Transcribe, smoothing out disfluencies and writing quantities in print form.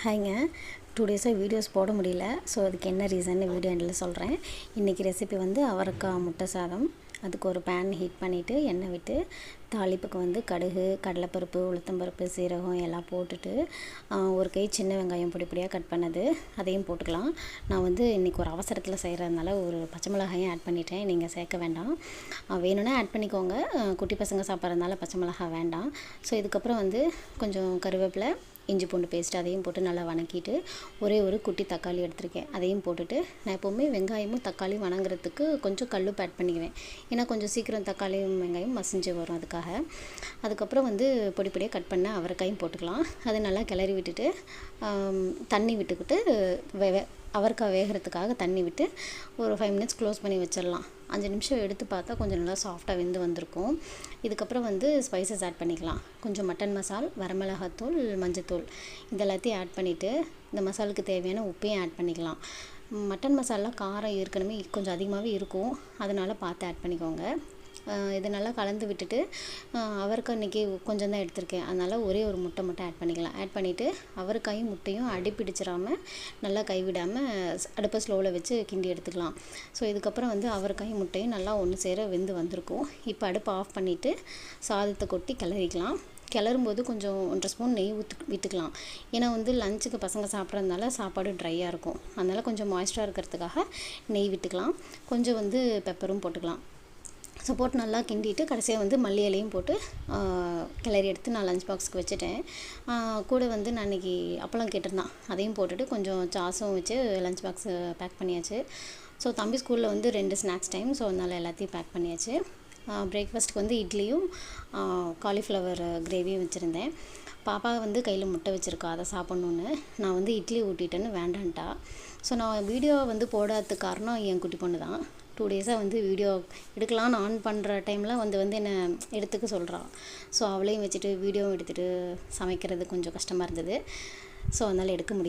ஹாய்ங்க. 2 டேஸாக வீடியோஸ் போட முடியல. ஸோ அதுக்கு என்ன ரீசன்னு வீடியோ எண்டில் சொல்கிறேன். இன்றைக்கி ரெசிபி வந்து அவரைக்காய் முட்டை சாதம். அதுக்கு ஒரு பேன் ஹீட் பண்ணிவிட்டு எண்ணெய் விட்டு தாளிப்புக்கு வந்து கடுகு, கடலைப்பருப்பு, உளுத்தம்பருப்பு, சீரகம் எல்லாம் போட்டுட்டு ஒரு கை சின்ன வெங்காயம் பொடி பொடியாக கட் பண்ணது அதையும் போட்டுக்கலாம். நான் வந்து இன்றைக்கி ஒரு அவசரத்தில் செய்கிறதுனால ஒரு பச்சை மிளகாயும் ஆட் பண்ணிட்டேன். நீங்கள் சேர்க்க வேண்டாம், வேணும்னா ஆட் பண்ணிக்கோங்க. குட்டி பசங்க சாப்பிட்றதுனால பச்சை மிளகாய் வேண்டாம். ஸோ இதுக்கப்புறம் வந்து கொஞ்சம் கருவேப்பிலை, இஞ்சி பூண்டு பேஸ்ட் அதையும் போட்டு நல்லா வணக்கிட்டு ஒரே ஒரு குட்டி தக்காளி எடுத்திருக்கேன். அதையும் போட்டுட்டு நான் எப்போவுமே வெங்காயமும் தக்காளியும் வணங்குறதுக்கு கொஞ்சம் கல்லுப்பு ஆட் பண்ணிக்குவேன். ஏன்னா கொஞ்சம் சீக்கிரம் தக்காளியும் வெங்காயம் மசிஞ்சு வரும் அதுக்காக. அதுக்கப்புறம் வந்து பொடி பொடியாக கட் பண்ண அவரைக்காயும் போட்டுக்கலாம். அதை நல்லா கிளறி விட்டுட்டு தண்ணி விட்டுக்கிட்டு அவரைக்காய் வேகிறதுக்காக தண்ணி விட்டு ஒரு 5 மினிட்ஸ் க்ளோஸ் பண்ணி வச்சிடலாம். 5 நிமிஷம் எடுத்து பார்த்தா கொஞ்சம் நல்லா சாஃப்டாக வெந்து வந்திருக்கும். இதுக்கப்புறம் வந்து ஸ்பைசஸ் ஆட் பண்ணிக்கலாம். கொஞ்சம் மட்டன் மசால், வரமிளகாத்தூள், மஞ்சத்தூள் இதெல்லாத்தையும் ஆட் பண்ணிவிட்டு இந்த மசாலுக்கு தேவையான உப்பையும் ஆட் பண்ணிக்கலாம். மட்டன் மசாலா காரம் ஏற்கனவே கொஞ்சம் அதிகமாகவே இருக்கும், அதனால் பார்த்து ஆட் பண்ணிக்கோங்க. இதை நல்லா கலந்து விட்டுட்டு அவரைக்காய் இன்றைக்கி கொஞ்சம் தான் எடுத்திருக்கேன், அதனால் ஒரே ஒரு முட்டை மட்டும் ஆட் பண்ணிக்கலாம். ஆட் பண்ணிவிட்டு அவரைக்காயும் முட்டையும் அடிப்பிடிச்சிடாமல் நல்லா கைவிடாமல் அடுப்பை ஸ்லோவில் வச்சு கிண்டி எடுத்துக்கலாம். ஸோ இதுக்கப்புறம் வந்து அவரைக்காயும் முட்டையும் நல்லா ஒன்று சேர வெந்து வந்திருக்கும். இப்போ அடுப்பை ஆஃப் பண்ணிவிட்டு சாதத்தை கொட்டி கிளறிக்கலாம். கிளறும்போது கொஞ்சம் 1.5 ஸ்பூன் நெய் விட்டுக்கலாம். ஏன்னா வந்து லஞ்சுக்கு பசங்க சாப்பிட்றதுனால சாப்பாடு ட்ரையாக இருக்கும், அதனால் கொஞ்சம் மாய்ஸ்டராக இருக்கிறதுக்காக நெய் விட்டுக்கலாம். கொஞ்சம் வந்து பெப்பரும் போட்டுக்கலாம். ஸோ போட்டு நல்லா கிண்டிட்டு கடைசியாக வந்து மல்லி இலையும் போட்டு கிளறி எடுத்து நான் லஞ்ச் பாக்ஸுக்கு வச்சுட்டேன். கூட வந்து நான் இன்றைக்கி அப்பளம் கேட்டிருந்தான், அதையும் போட்டுட்டு கொஞ்சம் சாஸும் வச்சு லஞ்ச் பாக்ஸு பேக் பண்ணியாச்சு. ஸோ தம்பி ஸ்கூலில் வந்து 2 ஸ்நாக்ஸ் டைம், ஸோ அதனால் எல்லாத்தையும் பேக் பண்ணியாச்சு. பிரேக்ஃபாஸ்ட்டுக்கு வந்து இட்லியும் காலிஃப்ளவர் கிரேவியும் வச்சுருந்தேன். பாப்பா வந்து கையில் முட்டை வச்சுருக்கா, அதை சாப்பிட்ணுன்னு. நான் வந்து இட்லி ஊட்டிட்டேன்னு வேண்டான்ட்டா. ஸோ நான் வீடியோ வந்து போடாததுக்கு காரணம் என் குட்டி பொண்ணு தான். 2 டேஸாக வந்து வீடியோ எடுக்கலான்னு ஆன் பண்ணுற டைமில் வந்து என்னை எடுத்துக்க சொல்கிறாள். ஸோ அவளையும் வச்சுட்டு வீடியோவும் எடுத்துகிட்டு சமைக்கிறது கொஞ்சம் கஷ்டமாக இருந்தது. ஸோ அதனால் எடுக்க முடியல.